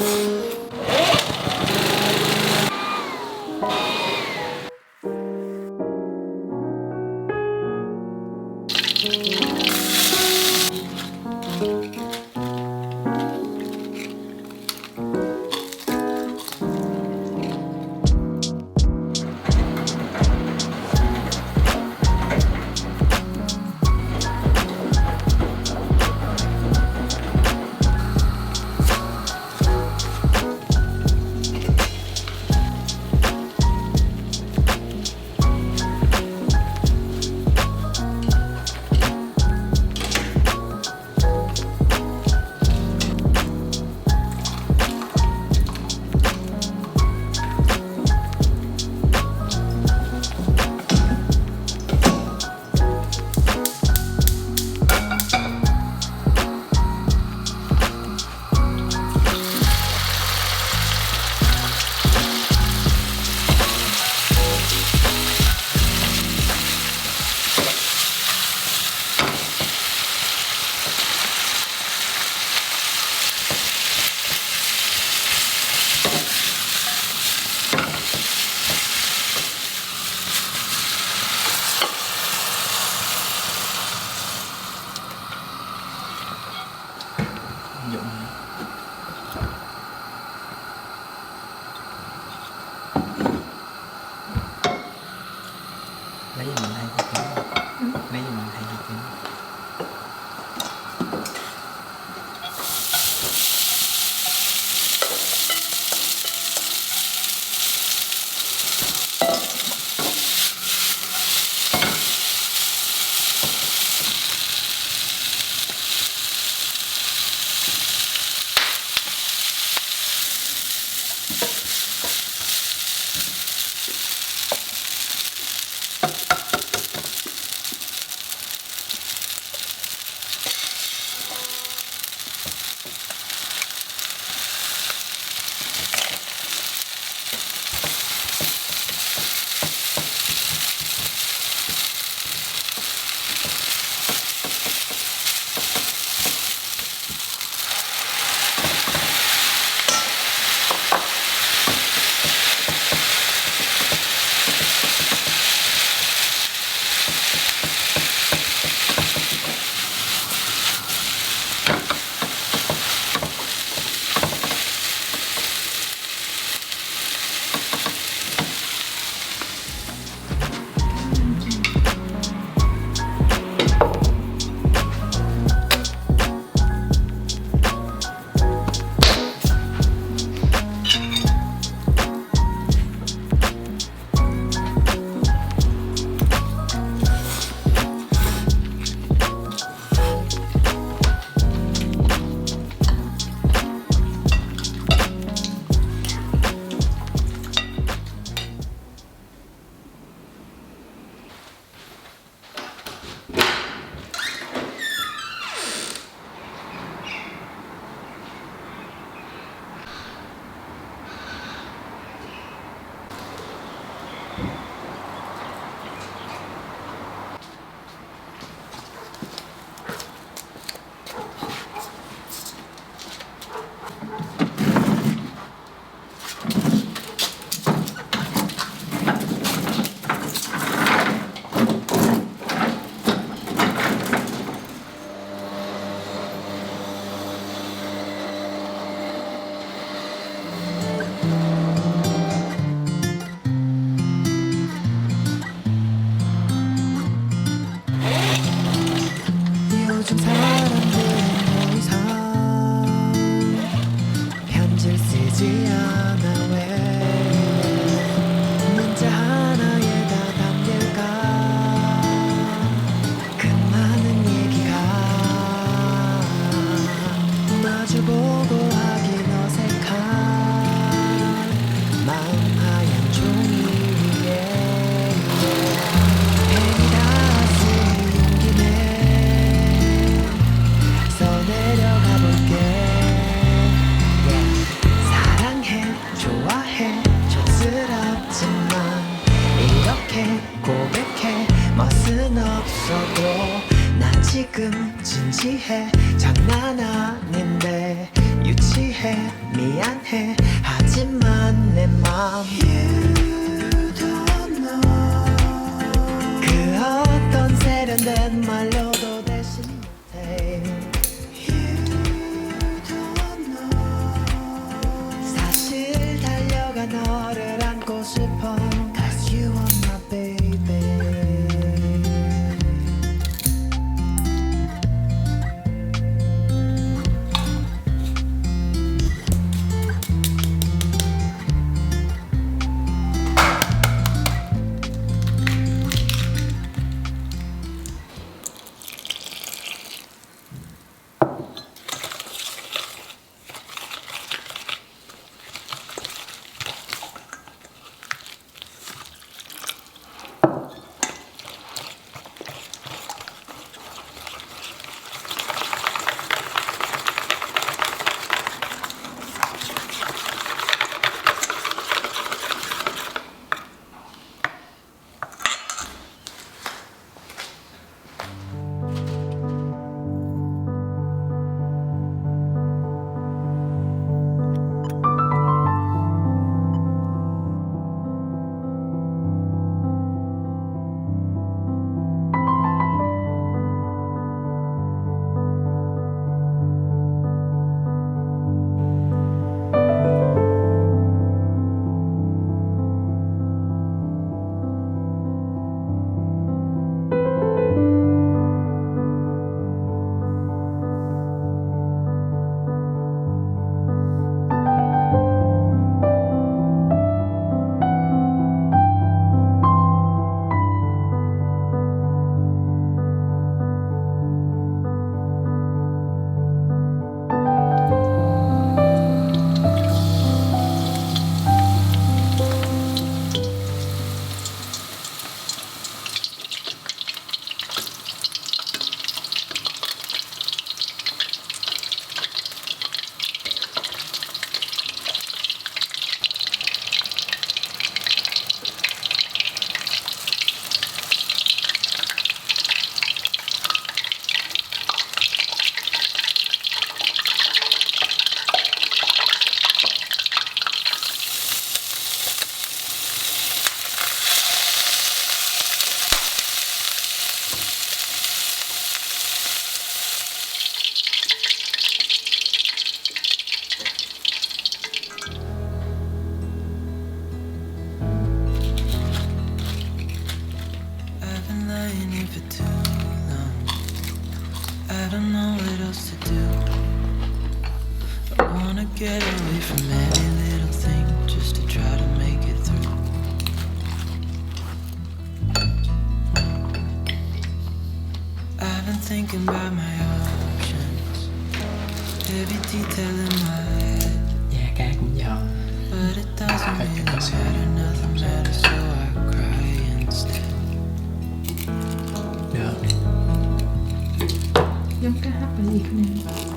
lấy gì mình thay cho kính, lấy gì mình thay cho kính. 요즘 사람들은 더 이상 편지를 쓰지 않아. 왜 문자 하나에 다 담길까? 그 많은 얘기가 마주보고 하긴 어색한 마음 하얀 종이 위에 펜이 다 쓰인 김에 써내려가 볼게. 사랑해, 좋아해, 촌스럽지만 이렇게 고백해 멋은 없어도 난 지금 진지해. 장난 아닌데 유치해 미안해 하지만 내 맘 그 어떤 세련된 말로도 대신 못해 사실 달려가 너를 안고 싶어 Cause you are my baby I've been lying here for too long. I don't know what else to do. I wanna get away from every little thing just to try to make it through. I've been thinking about my options, every detail in my head, Dạ ca cũng giòn. but it doesn't Phải really cho có xe. matter, nothing matters, so I cry instead. Được. Giống cá hấp là gì không em?